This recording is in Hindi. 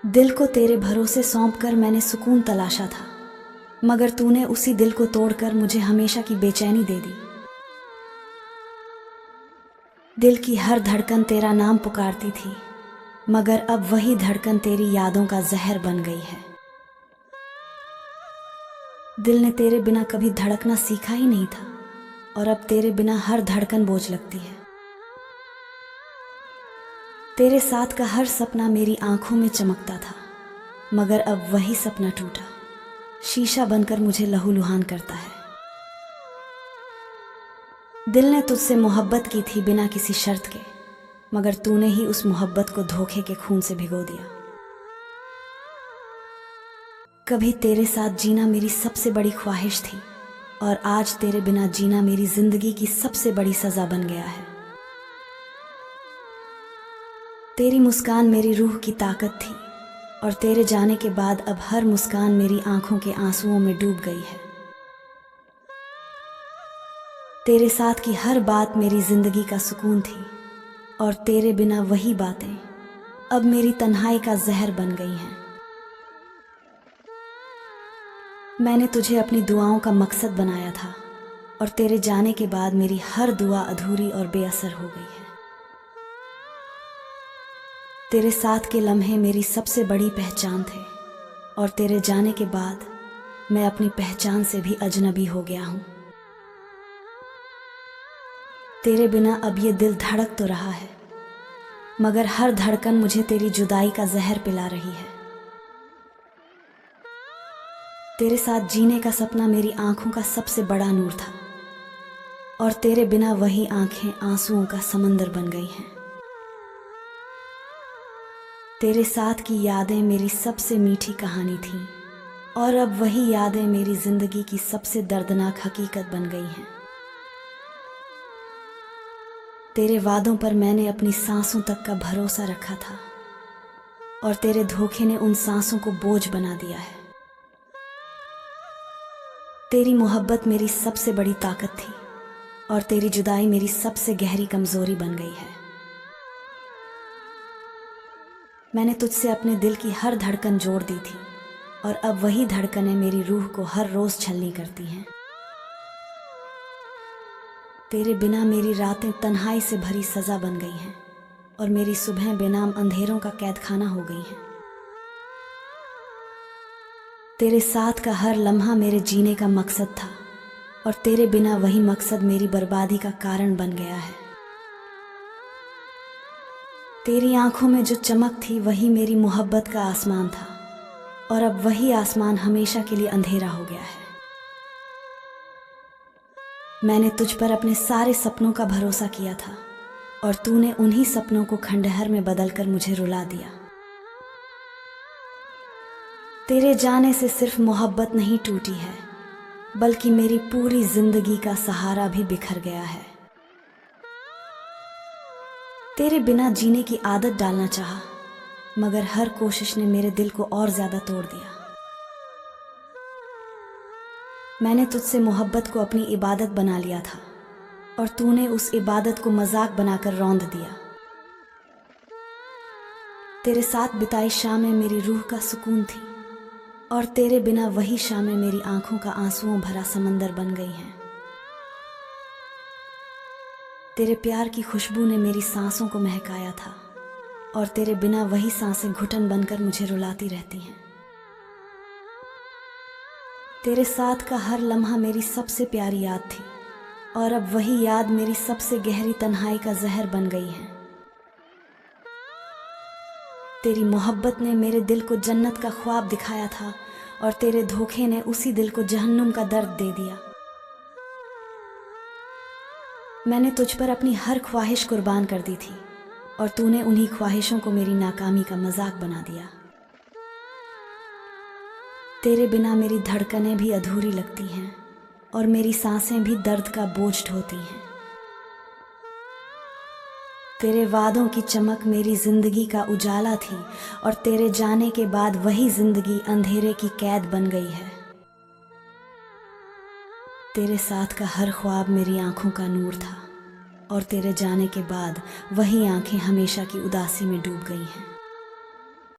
दिल को तेरे भरोसे सौंप कर मैंने सुकून तलाशा था, मगर तूने उसी दिल को तोड़कर मुझे हमेशा की बेचैनी दे दी। दिल की हर धड़कन तेरा नाम पुकारती थी, मगर अब वही धड़कन तेरी यादों का जहर बन गई है। दिल ने तेरे बिना कभी धड़कना सीखा ही नहीं था, और अब तेरे बिना हर धड़कन बोझ लगती है। तेरे साथ का हर सपना मेरी आंखों में चमकता था, मगर अब वही सपना टूटा, शीशा बनकर मुझे लहूलुहान करता है। दिल ने तुझसे मोहब्बत की थी बिना किसी शर्त के, मगर तूने ही उस मोहब्बत को धोखे के खून से भिगो दिया। कभी तेरे साथ जीना मेरी सबसे बड़ी ख्वाहिश थी, और आज तेरे बिना जीना मेरी जिंदगी की सबसे बड़ी सजा बन गया है। तेरी मुस्कान मेरी रूह की ताकत थी, और तेरे जाने के बाद अब हर मुस्कान मेरी आंखों के आंसुओं में डूब गई है। तेरे साथ की हर बात मेरी जिंदगी का सुकून थी, और तेरे बिना वही बातें अब मेरी तन्हाई का जहर बन गई हैं। मैंने तुझे अपनी दुआओं का मकसद बनाया था, और तेरे जाने के बाद मेरी हर दुआ अधूरी और बेअसर हो गई है। तेरे साथ के लम्हे मेरी सबसे बड़ी पहचान थे, और तेरे जाने के बाद मैं अपनी पहचान से भी अजनबी हो गया हूँ। तेरे बिना अब ये दिल धड़क तो रहा है, मगर हर धड़कन मुझे तेरी जुदाई का जहर पिला रही है। तेरे साथ जीने का सपना मेरी आंखों का सबसे बड़ा नूर था, और तेरे बिना वही आंखें आंसुओं का समंदर बन गई हैं। तेरे साथ की यादें मेरी सबसे मीठी कहानी थी, और अब वही यादें मेरी जिंदगी की सबसे दर्दनाक हकीकत बन गई हैं। तेरे वादों पर मैंने अपनी सांसों तक का भरोसा रखा था, और तेरे धोखे ने उन सांसों को बोझ बना दिया है। तेरी मोहब्बत मेरी सबसे बड़ी ताकत थी, और तेरी जुदाई मेरी सबसे गहरी कमजोरी बन गई है। मैंने तुझसे अपने दिल की हर धड़कन जोड़ दी थी, और अब वही धड़कनें मेरी रूह को हर रोज छलनी करती हैं। तेरे बिना मेरी रातें तन्हाई से भरी सजा बन गई हैं, और मेरी सुबह बेनाम अंधेरों का कैदखाना हो गई हैं। तेरे साथ का हर लम्हा मेरे जीने का मकसद था, और तेरे बिना वही मकसद मेरी बर्बादी का कारण बन गया है। तेरी आंखों में जो चमक थी वही मेरी मोहब्बत का आसमान था, और अब वही आसमान हमेशा के लिए अंधेरा हो गया है। मैंने तुझ पर अपने सारे सपनों का भरोसा किया था, और तूने उन्हीं सपनों को खंडहर में बदलकर मुझे रुला दिया। तेरे जाने से सिर्फ मोहब्बत नहीं टूटी है, बल्कि मेरी पूरी जिंदगी का सहारा भी बिखर गया है। तेरे बिना जीने की आदत डालना चाहा, मगर हर कोशिश ने मेरे दिल को और ज्यादा तोड़ दिया। मैंने तुझसे मोहब्बत को अपनी इबादत बना लिया था, और तूने उस इबादत को मजाक बनाकर रौंद दिया। तेरे साथ बिताई शामें मेरी रूह का सुकून थी, और तेरे बिना वही शामें मेरी आंखों का आंसुओं भरा समंदर बन गई हैं। तेरे प्यार की खुशबू ने मेरी सांसों को महकाया था, और तेरे बिना वही सांसें घुटन बनकर मुझे रुलाती रहती हैं। तेरे साथ का हर लम्हा मेरी सबसे प्यारी याद थी, और अब वही याद मेरी सबसे गहरी तन्हाई का जहर बन गई है। तेरी मोहब्बत ने मेरे दिल को जन्नत का ख्वाब दिखाया था, और तेरे धोखे ने उसी दिल को जहन्नुम का दर्द दे दिया। मैंने तुझ पर अपनी हर ख्वाहिश कुर्बान कर दी थी, और तूने उन्हीं ख्वाहिशों को मेरी नाकामी का मजाक बना दिया। तेरे बिना मेरी धड़कनें भी अधूरी लगती हैं, और मेरी सांसें भी दर्द का बोझ ढोती हैं। तेरे वादों की चमक मेरी जिंदगी का उजाला थी, और तेरे जाने के बाद वही जिंदगी अंधेरे की कैद बन गई है। तेरे साथ का हर ख्वाब मेरी आंखों का नूर था, और तेरे जाने के बाद वही आंखें हमेशा की उदासी में डूब गई हैं।